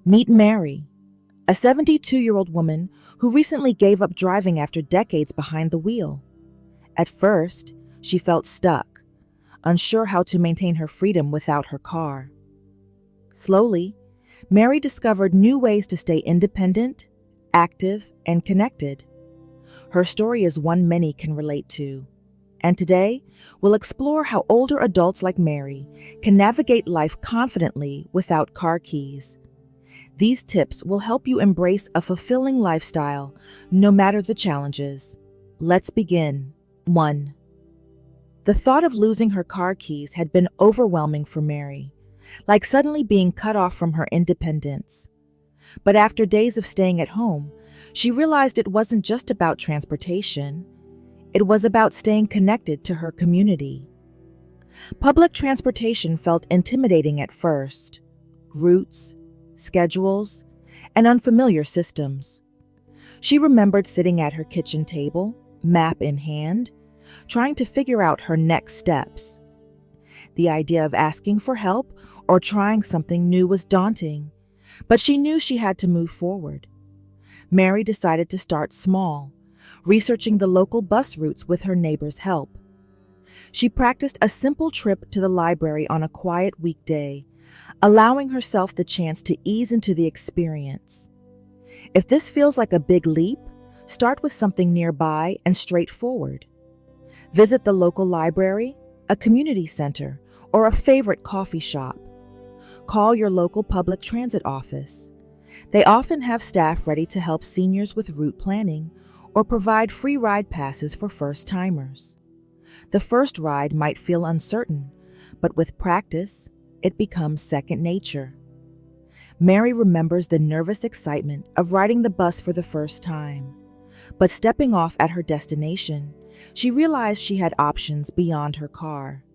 Meet Mary, a 72-year-old woman who recently gave up driving after decades behind the wheel. At first, she felt stuck, unsure how to maintain her freedom without her car. Slowly, Mary discovered new ways to stay independent, active, and connected. Her story is one many can relate to. And today, we'll explore how older adults like Mary can navigate life confidently without car keys. These tips will help you embrace a fulfilling lifestyle, no matter the challenges. Let's begin. 1. The thought of losing her car keys had been overwhelming for Mary, like suddenly being cut off from her independence. But after days of staying at home, she realized it wasn't just about transportation. It was about staying connected to her community. Public transportation felt intimidating at first. Routes, schedules, and unfamiliar systems. She remembered sitting at her kitchen table, map in hand, trying to figure out her next steps. The idea of asking for help or trying something new was daunting, but she knew she had to move forward. Mary decided to start small, researching the local bus routes with her neighbor's help. She practiced a simple trip to the library on a quiet weekday, allowing herself the chance to ease into the experience. If this feels like a big leap, start with something nearby and straightforward. Visit the local library, a community center, or a favorite coffee shop. Call your local public transit office. They often have staff ready to help seniors with route planning or provide free ride passes for first-timers. The first ride might feel uncertain, but with practice, it becomes second nature. Mary remembers the nervous excitement of riding the bus for the first time. But stepping off at her destination, she realized she had options beyond her car.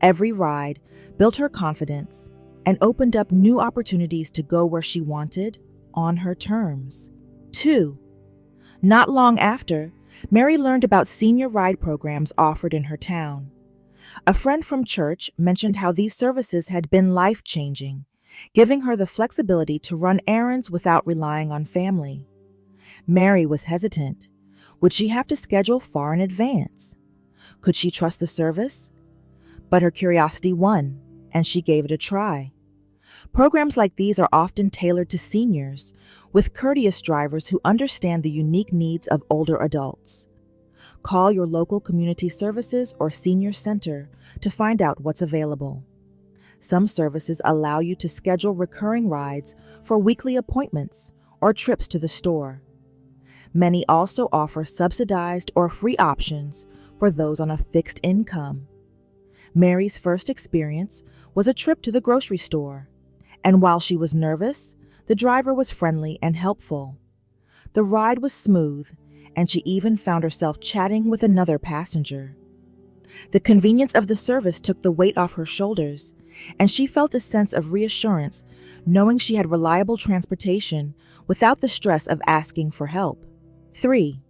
Every ride built her confidence and opened up new opportunities to go where she wanted, on her terms. 2. Not long after, Mary learned about senior ride programs offered in her town. A friend from church mentioned how these services had been life-changing, giving her the flexibility to run errands without relying on family. Mary was hesitant. Would she have to schedule far in advance? Could she trust the service? But her curiosity won, and she gave it a try. Programs like these are often tailored to seniors, with courteous drivers who understand the unique needs of older adults. Call your local community services or senior center to find out what's available. Some services allow you to schedule recurring rides for weekly appointments or trips to the store. Many also offer subsidized or free options for those on a fixed income. Mary's first experience was a trip to the grocery store, and while she was nervous, the driver was friendly and helpful. The ride was smooth, and she even found herself chatting with another passenger. The convenience of the service took the weight off her shoulders, and she felt a sense of reassurance knowing she had reliable transportation without the stress of asking for help. 3.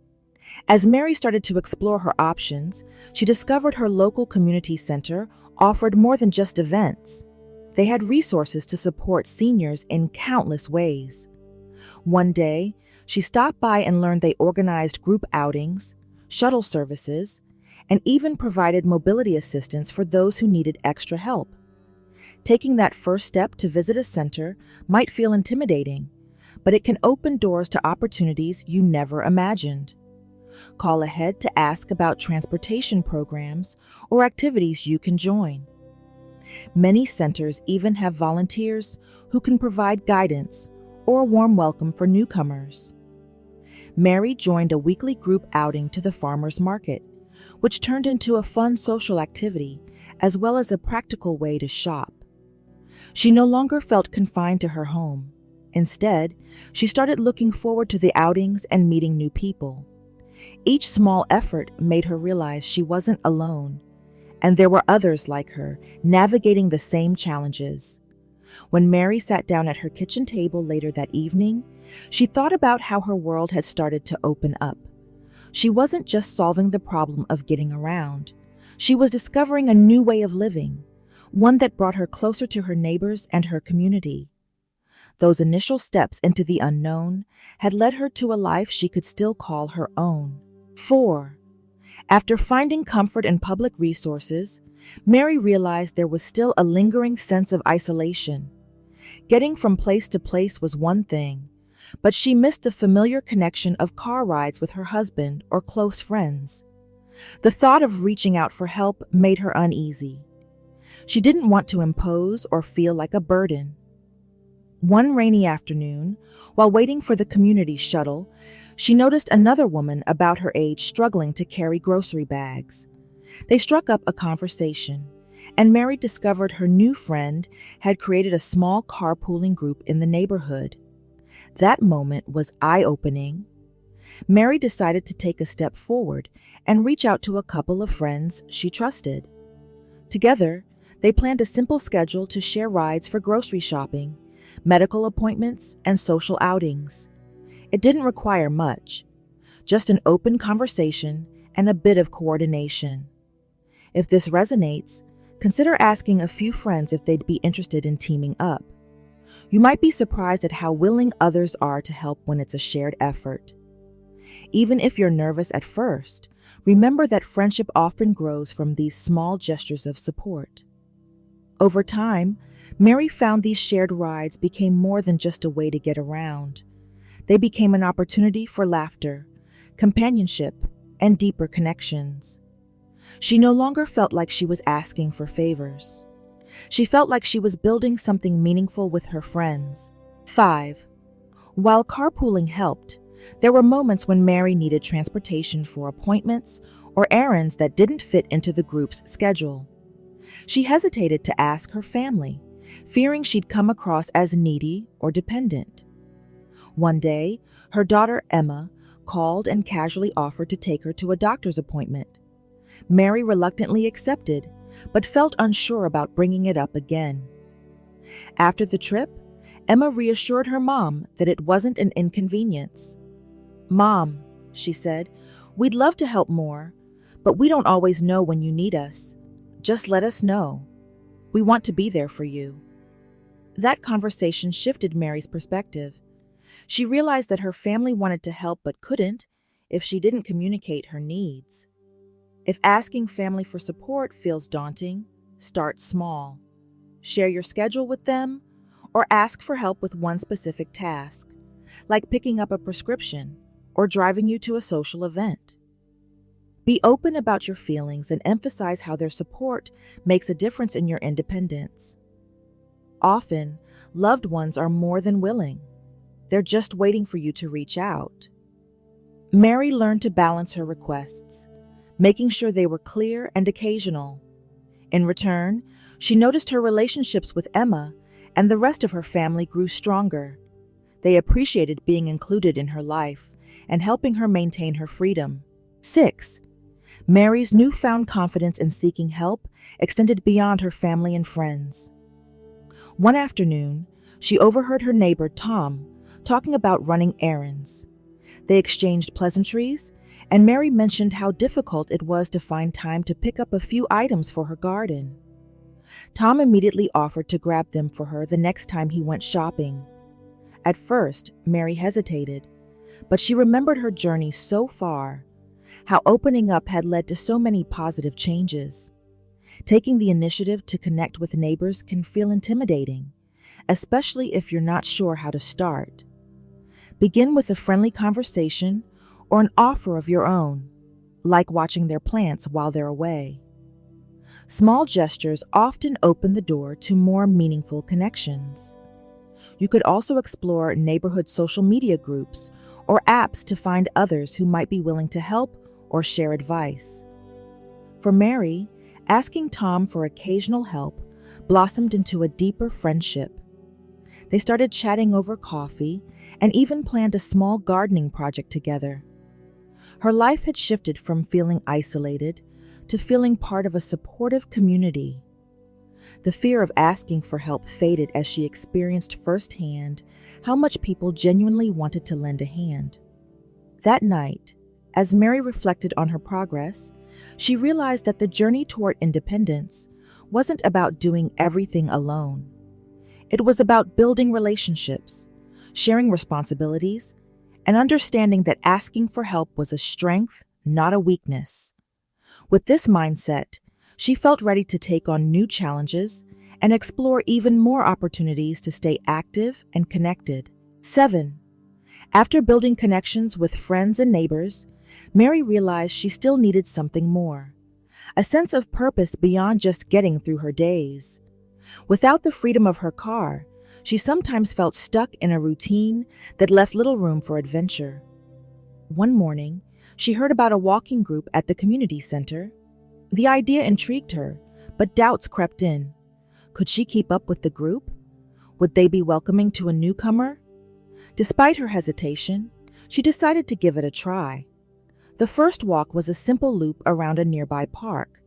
As Mary started to explore her options, she discovered her local community center offered more than just events. They had resources to support seniors in countless ways. One day, she stopped by and learned they organized group outings, shuttle services, and even provided mobility assistance for those who needed extra help. Taking that first step to visit a center might feel intimidating, but it can open doors to opportunities you never imagined. Call ahead to ask about transportation programs or activities you can join. Many centers even have volunteers who can provide guidance or a warm welcome for newcomers. Mary joined a weekly group outing to the farmers market, which turned into a fun social activity as well as a practical way to shop. She no longer felt confined to her home. Instead, she started looking forward to the outings and meeting new people. Each small effort made her realize she wasn't alone, and there were others like her navigating the same challenges. When Mary sat down at her kitchen table later that evening, she thought about how her world had started to open up. She wasn't just solving the problem of getting around. She was discovering a new way of living, one that brought her closer to her neighbors and her community. Those initial steps into the unknown had led her to a life she could still call her own. 4. After finding comfort in public resources, Mary realized there was still a lingering sense of isolation. Getting from place to place was one thing, but she missed the familiar connection of car rides with her husband or close friends. The thought of reaching out for help made her uneasy. She didn't want to impose or feel like a burden. One rainy afternoon, while waiting for the community shuttle, she noticed another woman about her age struggling to carry grocery bags. They struck up a conversation, and Mary discovered her new friend had created a small carpooling group in the neighborhood. That moment was eye-opening. Mary decided to take a step forward and reach out to a couple of friends she trusted. Together, they planned a simple schedule to share rides for grocery shopping, medical appointments, and social outings. It didn't require much, just an open conversation and a bit of coordination. If this resonates, consider asking a few friends if they'd be interested in teaming up. You might be surprised at how willing others are to help when it's a shared effort. Even if you're nervous at first, remember that friendship often grows from these small gestures of support. Over time, Mary found these shared rides became more than just a way to get around. They became an opportunity for laughter, companionship, and deeper connections. She no longer felt like she was asking for favors. She felt like she was building something meaningful with her friends. 5. While carpooling helped, there were moments when Mary needed transportation for appointments or errands that didn't fit into the group's schedule. She hesitated to ask her family, fearing she'd come across as needy or dependent. One day, her daughter Emma called and casually offered to take her to a doctor's appointment. Mary reluctantly accepted, but felt unsure about bringing it up again. After the trip, Emma reassured her mom that it wasn't an inconvenience. "Mom," she said, "we'd love to help more, but we don't always know when you need us. Just let us know. We want to be there for you." That conversation shifted Mary's perspective. She realized that her family wanted to help but couldn't if she didn't communicate her needs. If asking family for support feels daunting, start small. Share your schedule with them, or ask for help with one specific task, like picking up a prescription or driving you to a social event. Be open about your feelings and emphasize how their support makes a difference in your independence. Often, loved ones are more than willing. They're just waiting for you to reach out. Mary learned to balance her requests, making sure they were clear and occasional. In return, she noticed her relationships with Emma and the rest of her family grew stronger. They appreciated being included in her life and helping her maintain her freedom. 6. Mary's newfound confidence in seeking help extended beyond her family and friends. One afternoon, she overheard her neighbor, Tom, talking about running errands. They exchanged pleasantries, and Mary mentioned how difficult it was to find time to pick up a few items for her garden. Tom immediately offered to grab them for her the next time he went shopping. At first, Mary hesitated, but she remembered her journey so far, how opening up had led to so many positive changes. Taking the initiative to connect with neighbors can feel intimidating, especially if you're not sure how to start. Begin with a friendly conversation or an offer of your own, like watching their plants while they're away. Small gestures often open the door to more meaningful connections. You could also explore neighborhood social media groups or apps to find others who might be willing to help or share advice. For Mary, asking Tom for occasional help blossomed into a deeper friendship. They started chatting over coffee and even planned a small gardening project together. Her life had shifted from feeling isolated to feeling part of a supportive community. The fear of asking for help faded as she experienced firsthand how much people genuinely wanted to lend a hand. That night, as Mary reflected on her progress, she realized that the journey toward independence wasn't about doing everything alone. It was about building relationships, sharing responsibilities, and understanding that asking for help was a strength, not a weakness. With this mindset, she felt ready to take on new challenges and explore even more opportunities to stay active and connected. 7. After building connections with friends and neighbors, Mary realized she still needed something more, a sense of purpose beyond just getting through her days. Without the freedom of her car, she sometimes felt stuck in a routine that left little room for adventure. One morning, she heard about a walking group at the community center. The idea intrigued her, but doubts crept in. Could she keep up with the group? Would they be welcoming to a newcomer? Despite her hesitation, she decided to give it a try. The first walk was a simple loop around a nearby park,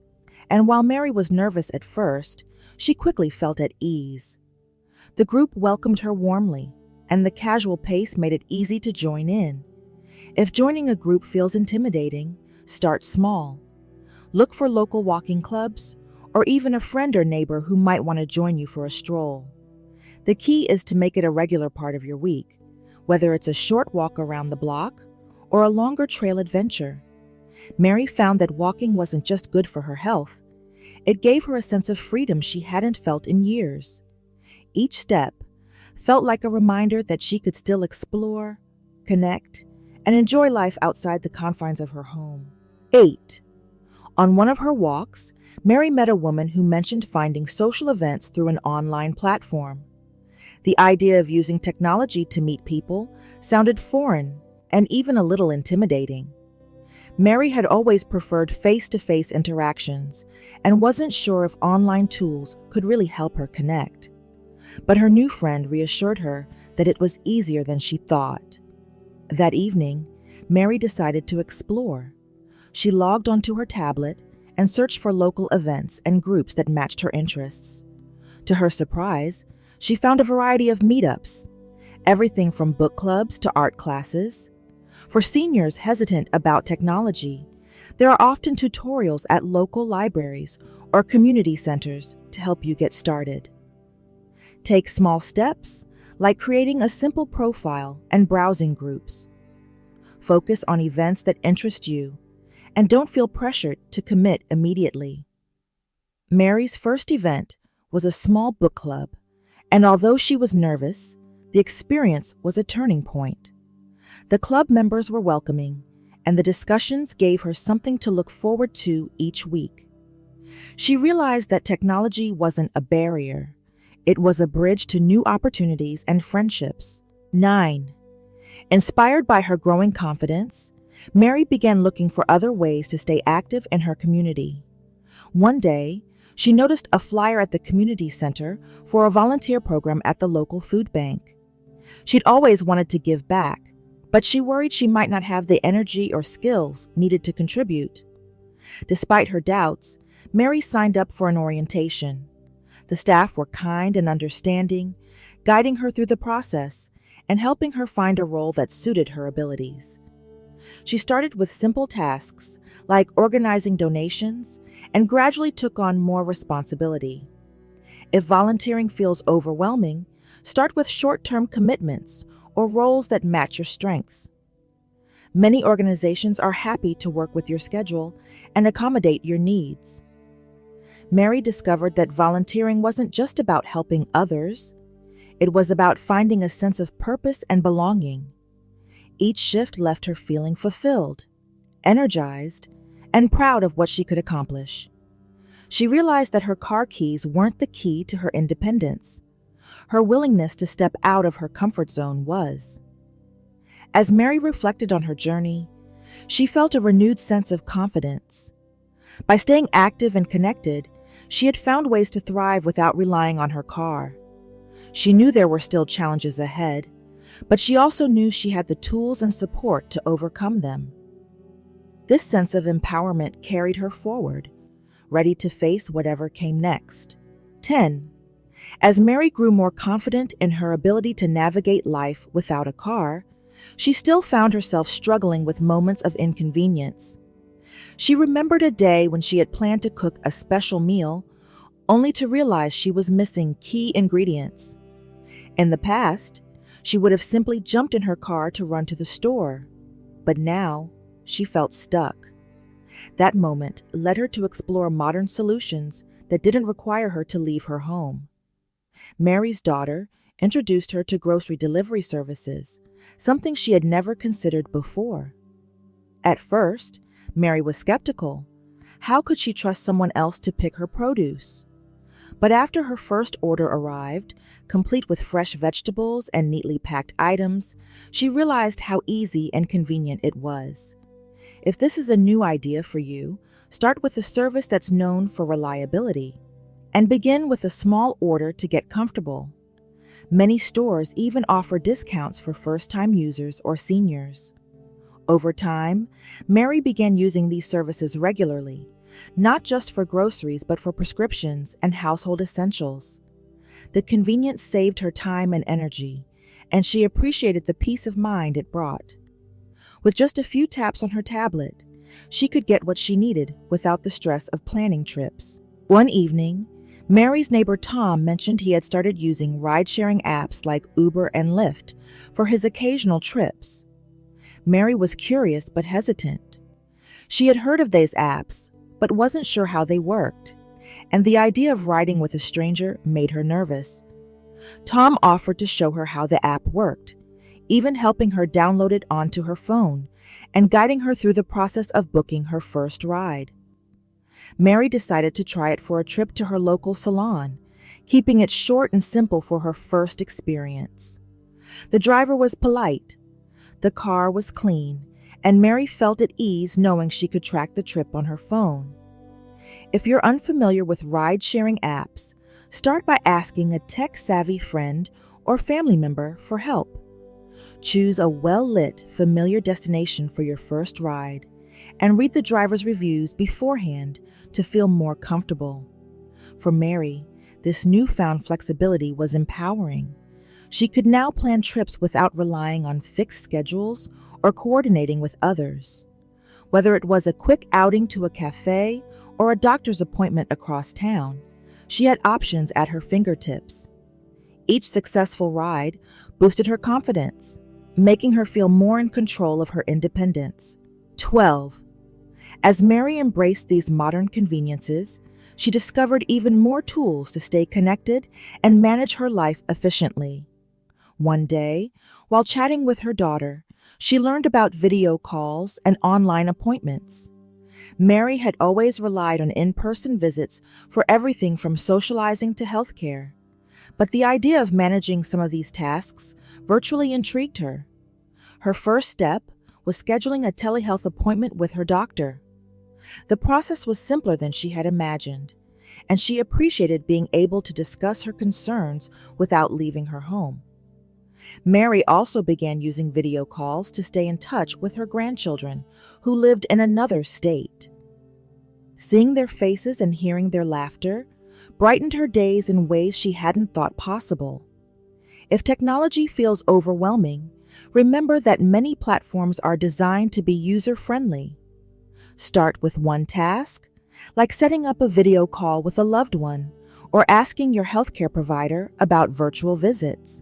and while Mary was nervous at first, she quickly felt at ease. The group welcomed her warmly, and the casual pace made it easy to join in. If joining a group feels intimidating, start small. Look for local walking clubs, or even a friend or neighbor who might want to join you for a stroll. The key is to make it a regular part of your week, whether it's a short walk around the block or a longer trail adventure. Mary found that walking wasn't just good for her health. It gave her a sense of freedom she hadn't felt in years. Each step felt like a reminder that she could still explore, connect, and enjoy life outside the confines of her home. 8. On one of her walks, Mary met a woman who mentioned finding social events through an online platform. The idea of using technology to meet people sounded foreign and even a little intimidating. Mary had always preferred face-to-face interactions and wasn't sure if online tools could really help her connect. But her new friend reassured her that it was easier than she thought. That evening, Mary decided to explore. She logged onto her tablet and searched for local events and groups that matched her interests. To her surprise, she found a variety of meetups, everything from book clubs to art classes. For seniors hesitant about technology, there are often tutorials at local libraries or community centers to help you get started. Take small steps, like creating a simple profile and browsing groups. Focus on events that interest you, and don't feel pressured to commit immediately. Mary's first event was a small book club, and although she was nervous, the experience was a turning point. The club members were welcoming, and the discussions gave her something to look forward to each week. She realized that technology wasn't a barrier. It was a bridge to new opportunities and friendships. 9. Inspired by her growing confidence, Mary began looking for other ways to stay active in her community. One day, she noticed a flyer at the community center for a volunteer program at the local food bank. She'd always wanted to give back, but she worried she might not have the energy or skills needed to contribute. Despite her doubts, Mary signed up for an orientation. The staff were kind and understanding, guiding her through the process and helping her find a role that suited her abilities. She started with simple tasks like organizing donations and gradually took on more responsibility. If volunteering feels overwhelming, start with short-term commitments or roles that match your strengths. Many organizations are happy to work with your schedule and accommodate your needs. Mary discovered that volunteering wasn't just about helping others. It was about finding a sense of purpose and belonging. Each shift left her feeling fulfilled, energized, and proud of what she could accomplish. She realized that her car keys weren't the key to her independence. Her willingness to step out of her comfort zone was. As Mary reflected on her journey, she felt a renewed sense of confidence. By staying active and connected, she had found ways to thrive without relying on her car. She knew there were still challenges ahead, but she also knew she had the tools and support to overcome them. This sense of empowerment carried her forward, ready to face whatever came next. 10. As Mary grew more confident in her ability to navigate life without a car, she still found herself struggling with moments of inconvenience. She remembered a day when she had planned to cook a special meal, only to realize she was missing key ingredients. In the past, she would have simply jumped in her car to run to the store, but now she felt stuck. That moment led her to explore modern solutions that didn't require her to leave her home. Mary's daughter introduced her to grocery delivery services, something she had never considered before. At first, Mary was skeptical. How could she trust someone else to pick her produce? But after her first order arrived, complete with fresh vegetables and neatly packed items, she realized how easy and convenient it was. If this is a new idea for you, start with a service that's known for reliability, and begin with a small order to get comfortable. Many stores even offer discounts for first-time users or seniors. Over time, Mary began using these services regularly, not just for groceries but for prescriptions and household essentials. The convenience saved her time and energy, and she appreciated the peace of mind it brought. With just a few taps on her tablet, she could get what she needed without the stress of planning trips. One evening, Mary's neighbor Tom mentioned he had started using ride-sharing apps like Uber and Lyft for his occasional trips. Mary was curious but hesitant. She had heard of these apps, but wasn't sure how they worked, and the idea of riding with a stranger made her nervous. Tom offered to show her how the app worked, even helping her download it onto her phone and guiding her through the process of booking her first ride. Mary decided to try it for a trip to her local salon, keeping it short and simple for her first experience. The driver was polite. The car was clean, and Mary felt at ease knowing she could track the trip on her phone. If you're unfamiliar with ride-sharing apps, start by asking a tech-savvy friend or family member for help. Choose a well-lit, familiar destination for your first ride, and read the driver's reviews beforehand to feel more comfortable. For Mary, this newfound flexibility was empowering. She could now plan trips without relying on fixed schedules or coordinating with others. Whether it was a quick outing to a cafe or a doctor's appointment across town, she had options at her fingertips. Each successful ride boosted her confidence, making her feel more in control of her independence. 12. As Mary embraced these modern conveniences, she discovered even more tools to stay connected and manage her life efficiently. One day, while chatting with her daughter, she learned about video calls and online appointments. Mary had always relied on in-person visits for everything from socializing to healthcare, but the idea of managing some of these tasks virtually intrigued her. Her first step was scheduling a telehealth appointment with her doctor. The process was simpler than she had imagined, and she appreciated being able to discuss her concerns without leaving her home. Mary also began using video calls to stay in touch with her grandchildren who lived in another state. Seeing their faces and hearing their laughter brightened her days in ways she hadn't thought possible. If technology feels overwhelming, remember that many platforms are designed to be user-friendly. Start with one task, like setting up a video call with a loved one or asking your healthcare provider about virtual visits.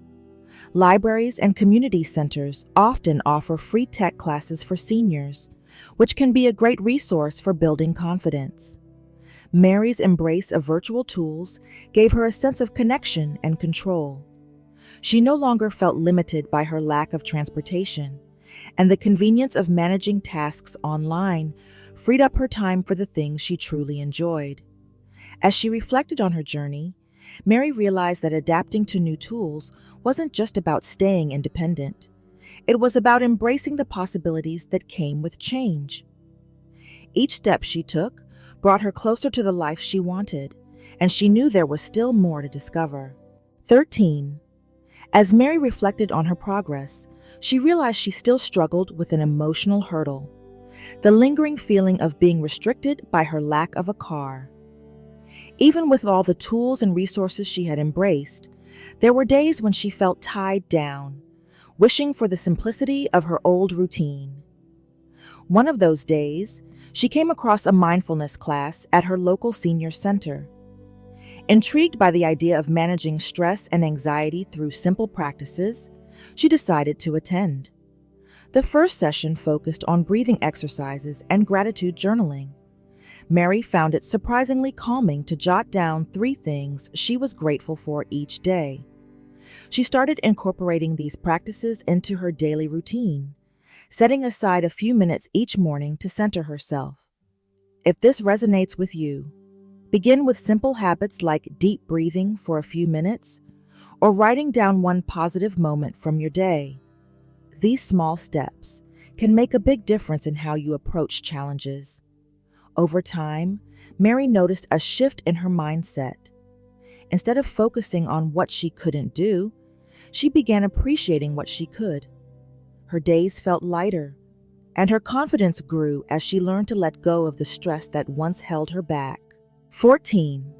Libraries and community centers often offer free tech classes for seniors, which can be a great resource for building confidence. Mary's embrace of virtual tools gave her a sense of connection and control. She no longer felt limited by her lack of transportation, and the convenience of managing tasks online freed up her time for the things she truly enjoyed. As she reflected on her journey, Mary realized that adapting to new tools wasn't just about staying independent. It was about embracing the possibilities that came with change. Each step she took brought her closer to the life she wanted, and she knew there was still more to discover. 13. As Mary reflected on her progress, she realized she still struggled with an emotional hurdle: the lingering feeling of being restricted by her lack of a car. Even with all the tools and resources she had embraced, there were days when she felt tied down, wishing for the simplicity of her old routine. One of those days, she came across a mindfulness class at her local senior center. Intrigued by the idea of managing stress and anxiety through simple practices, she decided to attend. The first session focused on breathing exercises and gratitude journaling. Mary found it surprisingly calming to jot down 3 things she was grateful for each day. She started incorporating these practices into her daily routine, setting aside a few minutes each morning to center herself. If this resonates with you, begin with simple habits like deep breathing for a few minutes or writing down one positive moment from your day. These small steps can make a big difference in how you approach challenges. Over time, Mary noticed a shift in her mindset. Instead of focusing on what she couldn't do, she began appreciating what she could. Her days felt lighter, and her confidence grew as she learned to let go of the stress that once held her back. 14.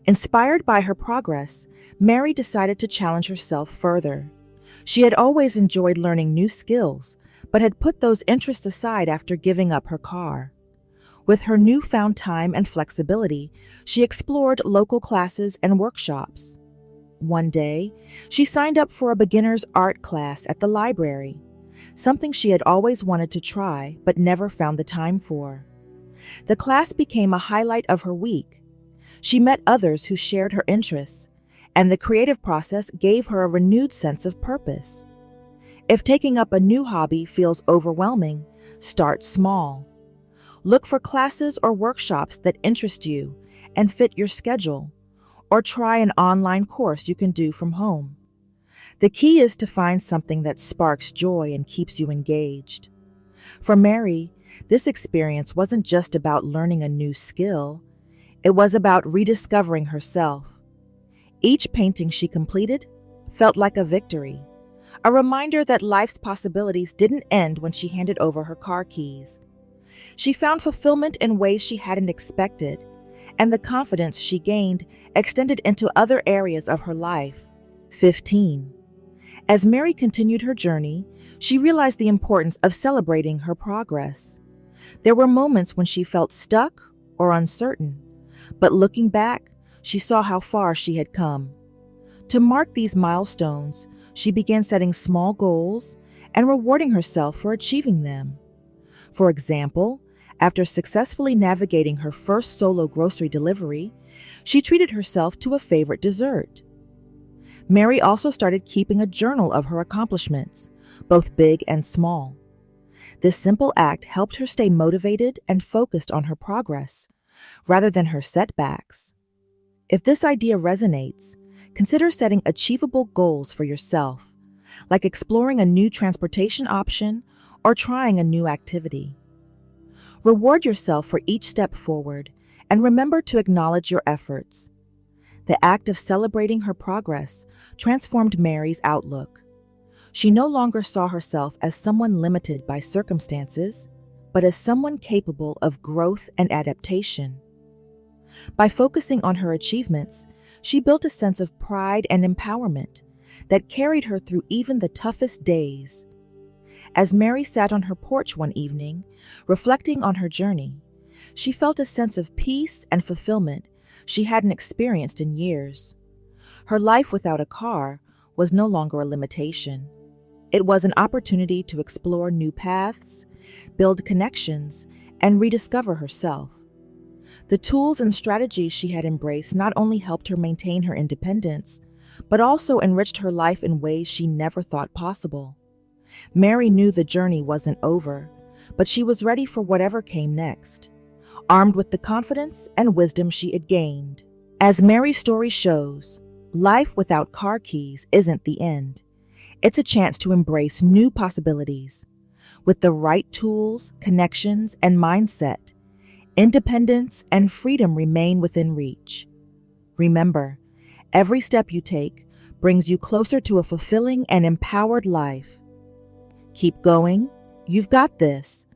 Inspired by her progress, Mary decided to challenge herself further. She had always enjoyed learning new skills, but had put those interests aside after giving up her car. With her newfound time and flexibility, she explored local classes and workshops. One day, she signed up for a beginner's art class at the library, something she had always wanted to try but never found the time for. The class became a highlight of her week. She met others who shared her interests, and the creative process gave her a renewed sense of purpose. If taking up a new hobby feels overwhelming, start small. Look for classes or workshops that interest you and fit your schedule, or try an online course you can do from home. The key is to find something that sparks joy and keeps you engaged. For Mary, this experience wasn't just about learning a new skill, it was about rediscovering herself. Each painting she completed felt like a victory, a reminder that life's possibilities didn't end when she handed over her car keys. She found fulfillment in ways she hadn't expected, and the confidence she gained extended into other areas of her life. 15. As Mary continued her journey, she realized the importance of celebrating her progress. There were moments when she felt stuck or uncertain, but looking back, she saw how far she had come. To mark these milestones, she began setting small goals and rewarding herself for achieving them. For example, after successfully navigating her first solo grocery delivery, she treated herself to a favorite dessert. Mary also started keeping a journal of her accomplishments, both big and small. This simple act helped her stay motivated and focused on her progress, rather than her setbacks. If this idea resonates, consider setting achievable goals for yourself, like exploring a new transportation option or trying a new activity. Reward yourself for each step forward, and remember to acknowledge your efforts. The act of celebrating her progress transformed Mary's outlook. She no longer saw herself as someone limited by circumstances, but as someone capable of growth and adaptation. By focusing on her achievements, she built a sense of pride and empowerment that carried her through even the toughest days. As Mary sat on her porch one evening, reflecting on her journey, she felt a sense of peace and fulfillment she hadn't experienced in years. Her life without a car was no longer a limitation. It was an opportunity to explore new paths, build connections, and rediscover herself. The tools and strategies she had embraced not only helped her maintain her independence, but also enriched her life in ways she never thought possible. Mary knew the journey wasn't over, but she was ready for whatever came next, armed with the confidence and wisdom she had gained. As Mary's story shows, life without car keys isn't the end. It's a chance to embrace new possibilities. With the right tools, connections, and mindset, independence and freedom remain within reach. Remember, every step you take brings you closer to a fulfilling and empowered life. Keep going. You've got this.